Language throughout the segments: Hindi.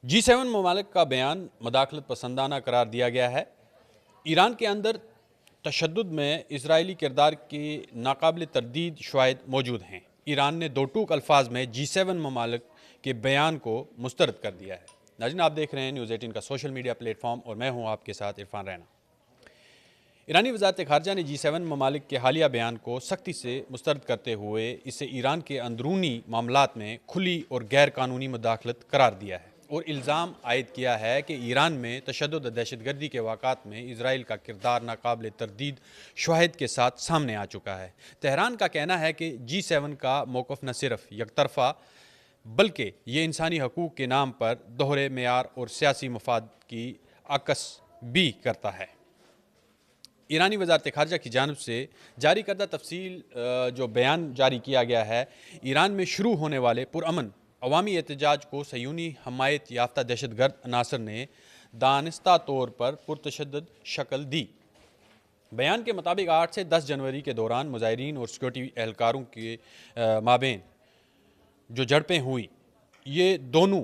G7 ममालिक का बयान मदाखलत पसंदाना करार दिया गया है। ईरान के अंदर तशद्दुद में इजरायली किरदार की नाकाबिल तरदीद शवाहिद मौजूद हैं। ईरान ने दो टूक अल्फाज में G7 ममालिक के बयान को मुस्तरद कर दिया है। नाज़रीन, आप देख रहे हैं न्यूज़ 18 का सोशल मीडिया प्लेटफॉर्म और मैं हूँ आपके साथ इरफान रैना। ईरानी वज़ारत ख़ारजा ने G7 ममालिक के हालिया बयान को सख्ती से मुस्तरद करते हुए इसे ईरान के अंदरूनी मामलात में खुली और गैर कानूनी मुदाखलत करार दिया है और इल्ज़ाम आयद किया है कि ईरान में तशद्दुद दहशतगर्दी के वाक़ात में इसराइल का किरदार नाकाबिल तरदीद शवाहिद के साथ सामने आ चुका है। तेहरान का कहना है कि G7 का मौक़िफ़ न सिर्फ यकतरफ़ा बल्कि ये इंसानी हकूक़ के नाम पर दोहरे मेयार और सियासी मफाद की अक्स भी करता है। ईरानी वज़ारत ख़ारजा की जानिब से जारी करदा तफसील जो बयान जारी किया गया है, ईरान में शुरू होने वाले पुरअमन अवामी एहतजाज को सयूनी हमायत याफ्ता दहशतगर्द अनासर ने दानिस्ता तौर पर पुरतशद्दुद शक्ल दी। बयान के मुताबिक 8 से 10 जनवरी के दौरान मुजाहिरीन और सिक्योरिटी एहलकारों के माबेन जो झड़पें हुई, ये दोनों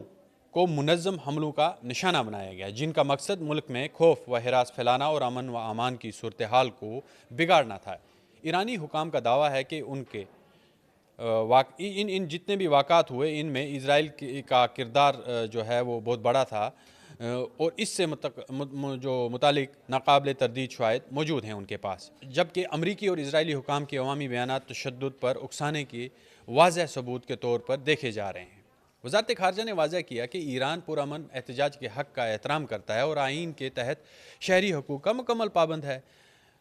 को मुनज़्ज़म हमलों का निशाना बनाया गया, जिनका मकसद मुल्क में खौफ व हिरास फैलाना और अमन व अमान की सूरत हाल को बिगाड़ना था। ईरानी हुकाम का दावा है कि उनके इन जितने भी वाक़ात हुए, इनमें इसराइल का किरदार जो है वो बहुत बड़ा था और इससे जो मुतालिक नाकाबिल तरदीद शवाहिद मौजूद हैं उनके पास, जबकि अमरीकी और इसराइली हुकाम के अवामी बयानात तशद्दुद पर उकसाने के वाज़ह सबूत के तौर पर देखे जा रहे हैं। वज़ारत ख़ारजा ने वाज़ह किया कि ईरान पुरअमन एहतजाज के हक़ का एहतराम करता है और आइन के तहत शहरी हकूक़ का मुकम्मल पाबंद है।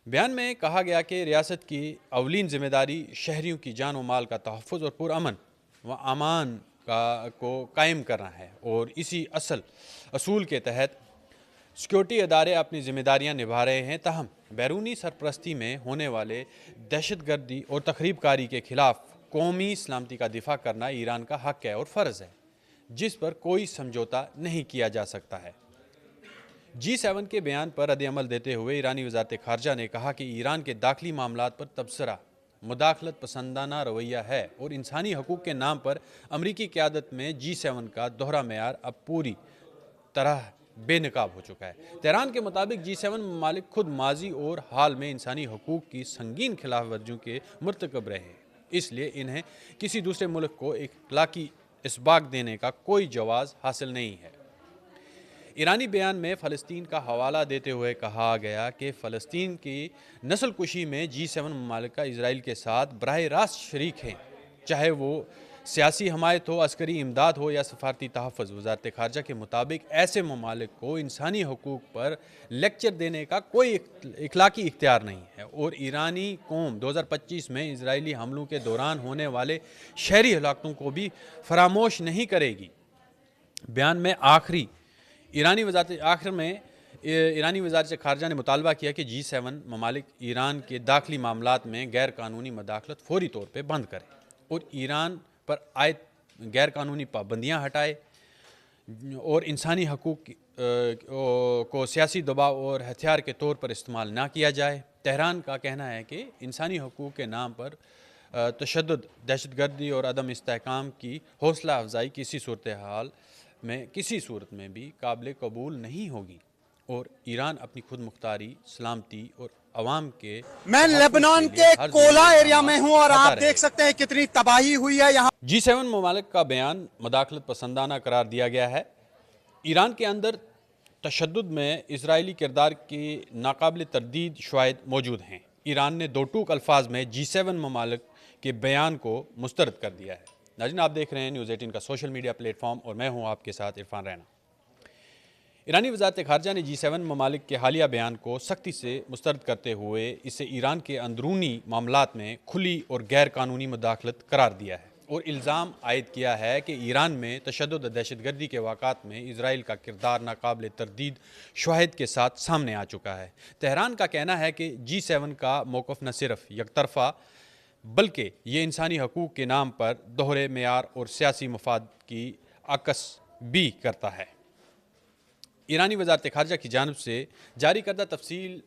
बयान में कहा गया कि रियासत की अवलीन ज़िम्मेदारी शहरियों की जान व माल का तहफ़्फ़ुज़ और पुरअमन व अमान को कायम करना है और इसी असूल के तहत सिक्योरिटी अदारे अपनी ज़िम्मेदारियाँ निभा रहे हैं। ताहम बैरूनी सरपरस्ती में होने वाले दहशतगर्दी और तख़रीबकारी के ख़िलाफ़ कौमी सलामती का दिफा करना ईरान का हक़ है और फ़र्ज़ है, जिस पर कोई समझौता नहीं किया जा सकता है। G7 के बयान पर रद्द-ए-अमल देते हुए ईरानी वज़ारत ख़ारजा ने कहा कि ईरान के दाखिली मामलात पर तबसरा मुदाखलत पसंदाना रवैया है और इंसानी हकूक़ के नाम पर अमरीकी क़यादत में G7 का दोहरा मेयार अब पूरी तरह बेनकाब हो चुका है। तेहरान के मुताबिक G7 ममालिक खुद माजी और हाल में इंसानी हकूक़ की संगीन खिलाफ वर्जियों के मुर्तकब रहे हैं, इसलिए इन्हें किसी दूसरे मुल्क को इखलाकी इसबाक देने का कोई जवाज़ हासिल नहीं है। ईरानी बयान में फ़लस्तीन का हवाला देते हुए कहा गया कि फ़लस्तीन की नस्ल कुशी में G7 ममालिक का इसराइल के साथ बराह रास्त शरीक हैं, चाहे वो सियासी हमायत हो, अस्करी इमदाद हो या सफारती तहफ़्फ़ुज़। वज़ारत ख़ारजा के मुताबिक ऐसे ममालिक को इंसानी हकूक़ पर लेक्चर देने का कोई इखलाकी इख्तियार नहीं है और ईरानी कौम 2025 में इसराइली हमलों के दौरान होने वाले शहरी हलाकतों को भी फरामोश नहीं करेगी। बयान में ईरानी वज़ारत ख़ारजा ने मुतालबा किया कि G7 ममालिक ईरान के दाखिली मामलात में गैर कानूनी मदाखलत फौरी तौर पर बंद करें और ईरान पर आयद गैर कानूनी पाबंदियाँ हटाए और इंसानी हकूक़ को सियासी दबाव और हथियार के तौर पर इस्तेमाल ना किया जाए। तेहरान का कहना है कि इंसानी हकूक़ के नाम पर तशद्दुद, दहशतगर्दी और अदम इस्तेहकाम की हौसला अफजाई किसी सूरत हाल में किसी सूरत में भी काबिल कबूल नहीं होगी और ईरान अपनी खुद मुख्तारी, सलामती और अवाम के मैं लेबनान के कोला एरिया में हूं और आप देख सकते हैं कितनी तबाही हुई है यहाँ। G7 ममालिक का बयान मदाखलत पसंदाना करार दिया गया है। ईरान के अंदर तशद्दुद में इसराइली किरदार की नाकाबिल तरदीद शवाहिद मौजूद हैं। ईरान ने दो टूक अल्फाज में G7 ममालिक के बयान को मुस्तरद कर दिया है। नाज़रीन, आप देख रहे हैं न्यूज़ 18 का सोशल मीडिया प्लेटफॉर्म और मैं हूं आपके साथ इरफान रैना। ईरानी वज़ारत ख़ारजा ने G7 ममालिक के हालिया बयान को सख्ती से मुस्तरद करते हुए इसे ईरान के अंदरूनी मामलात में खुली और गैर कानूनी मुदाखलत करार दिया है और इल्ज़ाम आयद किया है कि ईरान में तशद्दुद दहशतगर्दी के वाक़ात में इसराइल का किरदार नाकाबिल तरदीद शवाहिद के साथ सामने आ चुका है। तेहरान का कहना है कि G7 का मौक़िफ़ न सिर्फ यकतरफ़ा बल्कि ये इंसानी हकूक़ के नाम पर दोहरे मेयार और सियासी मफाद की अक्स भी करता है। ईरानी वज़ारत ख़ारजा की जानिब से जारी करदा तफसील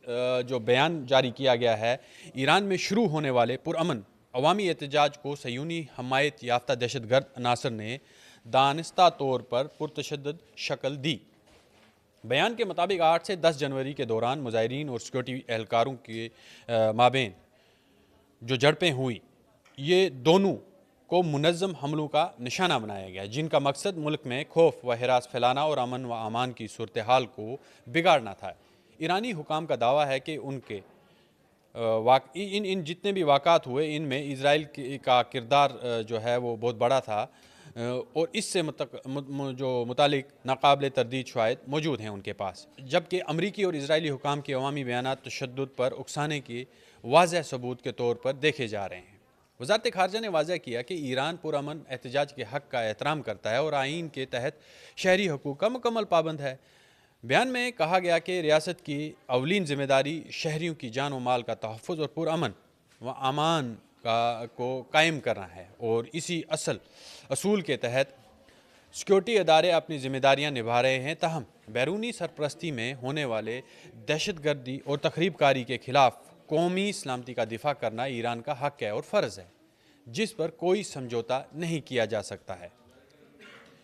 जो बयान जारी किया गया है, ईरान में शुरू होने वाले पुरअमन अवामी एहतजाज को सयूनी हमायत याफ्ता दहशतगर्द अनासर ने दानिस्ता तौर पर पुरतशद्दुद शक्ल दी। बयान के मुताबिक 8 से 10 जनवरी के दौरान मुजाहिरीन और सिक्योरिटी एहलकारों के माबेन जो झड़पें हुई, ये दोनों को मुनज़्ज़म हमलों का निशाना बनाया गया, जिनका मकसद मुल्क में खौफ व हिरास फैलाना और अमन व अमान की सूरत हाल को बिगाड़ना था। ईरानी हुकाम का दावा है कि उनके इन जितने भी वाक़ात हुए, इनमें इसराइल का किरदार जो है वो बहुत बड़ा था और इससे जो मुतालिक नाकाबिल तरदीद शवाहिद मौजूद हैं उनके पास। जबकि अमरीकी और इजरायली हुकाम के अवामी बयानात तशद्दुद पर उकसाने के वाज़ेह सबूत के तौर पर देखे जा रहे हैं। वज़ारत ख़ारजा ने वाज़ेह किया कि ईरान पुरअमन एहतजाज के हक़ का एहतराम करता है और आइन के तहत शहरी हकूक़ का मुकम्मल पाबंद है। बयान में कहा गया कि रियासत की अवलीन ज़िम्मेदारी शहरियों की जान व माल का तहफ़्फ़ुज़ और पुरअमन व अमान को कायम करना है और इसी असूल के तहत सिक्योरिटी अदारे अपनी ज़िम्मेदारियाँ निभा रहे हैं। ताहम बैरूनी सरपरस्ती में होने वाले दहशतगर्दी और तख़रीबकारी के ख़िलाफ़ कौमी सलामती का दिफा करना ईरान का हक़ है और फ़र्ज़ है, जिस पर कोई समझौता नहीं किया जा सकता है।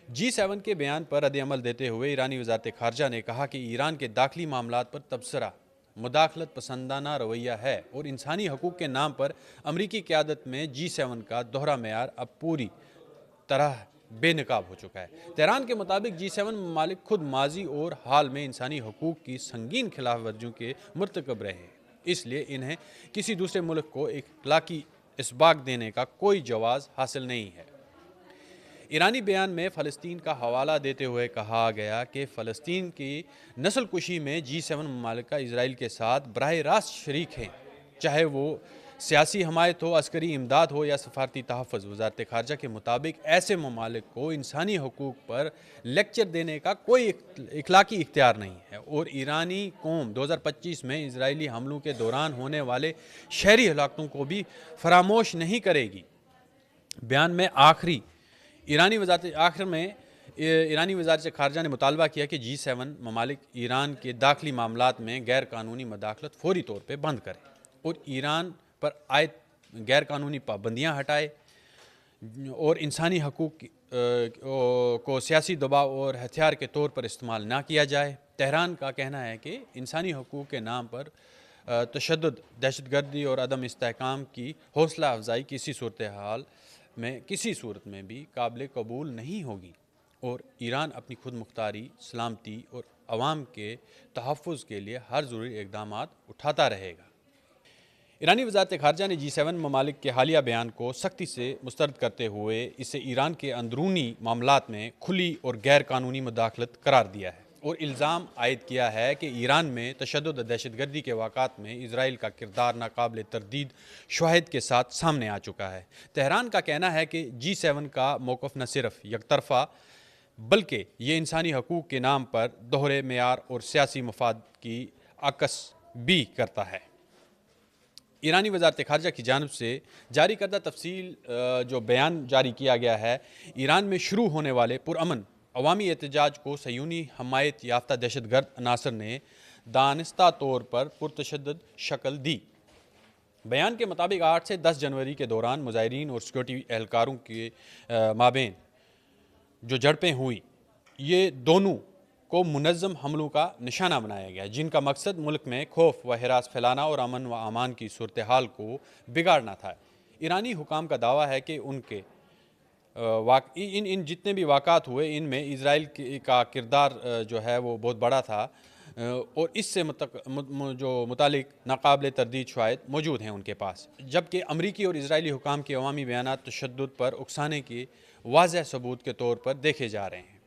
G7 के बयान पर रद्द-ए-अमल देते हुए ईरानी वज़ारत ख़ारजा ने कहा कि ईरान के दाखिली मामलात पर तबसरा मुदाखलत पसंदाना रवैया है और इंसानी हकूक़ के नाम पर अमरीकी क़यादत में G7 का दोहरा मेयार अब पूरी तरह बेनकाब हो चुका है। तेहरान के मुताबिक G7 ममालिक खुद माजी और हाल में इंसानी हकूक़ की संगीन खिलाफ वर्जियों के मुर्तकब रहे हैं, इसलिए इन्हें किसी दूसरे मुल्क को इखलाकी इसबाक देने का कोई जवाज़ हासिल नहीं है। ईरानी बयान में फ़लस्तीन का हवाला देते हुए कहा गया कि फ़लस्तीन की नस्ल कुशी में G7 ममालिक इजराइल के साथ बराह रास्त शरीक हैं, चाहे वो सियासी हमायत हो, अस्करी इमदाद हो या सफारती तहफ़्फ़ुज़। वज़ारत ख़ारजा के मुताबिक ऐसे ममालिक को इंसानी हकूक़ पर लेक्चर देने का कोई इखलाकी इख्तियार नहीं है और ईरानी कौम 2025 में इजरायली हमलों के दौरान होने वाले शहरी हलाकतों को भी फरामोश नहीं करेगी। बयान में ईरानी वज़ारत ख़ारजा ने मुतालबा किया कि G7 ममालिक ईरान के दाखिली मामलात में गैर कानूनी मदाखलत फौरी तौर पर बंद करें और ईरान पर आयद गैर कानूनी पाबंदियाँ हटाए और इंसानी हकूक़ को सियासी दबाव और हथियार के तौर पर इस्तेमाल ना किया जाए। तेहरान का कहना है कि इंसानी हकूक़ के नाम पर तशद्दुद, दहशतगर्दी और अदम इस्तेहकाम की हौसला अफजाई किसी सूरत में भी काबिल कबूल नहीं होगी और ईरान अपनी खुद मुख्तारी, सलामती और अवाम के तहफ़्फ़ुज़ के लिए हर ज़रूरी इक़दाम उठाता रहेगा। ईरानी वज़ारत ख़ारजा ने G7 ममालिक के हालिया बयान को सख्ती से मुस्तरद करते हुए इसे ईरान के अंदरूनी मामलात में खुली और गैर कानूनी मुदाखलत करार दिया है और इल्ज़ाम आयद किया है कि ईरान में तशद्दुद दहशतगर्दी के वाक़ात में इसराइल का किरदार नाकाबिल तरदीद शवाहिद के साथ सामने आ चुका है। तेहरान का कहना है कि G7 का मौक़िफ़ न सिर्फ यकतरफ़ा बल्कि ये इंसानी हकूक़ के नाम पर दोहरे मेयार और सियासी मफाद की अक्स भी करता है। ईरानी वज़ारत ख़ारजा की जानिब से जारी करदा तफसील जो बयान जारी किया गया है, ईरान में शुरू होने वाले पुरअमन अवामी एहतजाज को सयूनी हमायत याफ्ता दहशतगर्द अनासर ने दानिस्ता तौर पर पुरतशद्दुद शक्ल दी। बयान के मुताबिक 8 से 10 जनवरी के दौरान मुजाहिरीन और सिक्योरिटी एहलकारों के माबेन जो झड़पें हुई, ये दोनों को मुनज़्ज़म हमलों का निशाना बनाया गया, जिनका मकसद मुल्क में खौफ व हिरास फैलाना और अमन व अमान की सूरत हाल को बिगाड़ना था। ईरानी हुकाम का दावा है कि उनके इन जितने भी वाक़ात हुए, इनमें इसराइल का किरदार जो है वो बहुत बड़ा था और इससे जो मुतालिक नाकाबिल तरदीद शवाहिद मौजूद हैं उनके पास। जबकि अमरीकी और इसराइली हुकाम के अवामी बयानात तशद्दुद पर उकसाने के वाज़ेह सबूत के तौर पर देखे जा रहे हैं।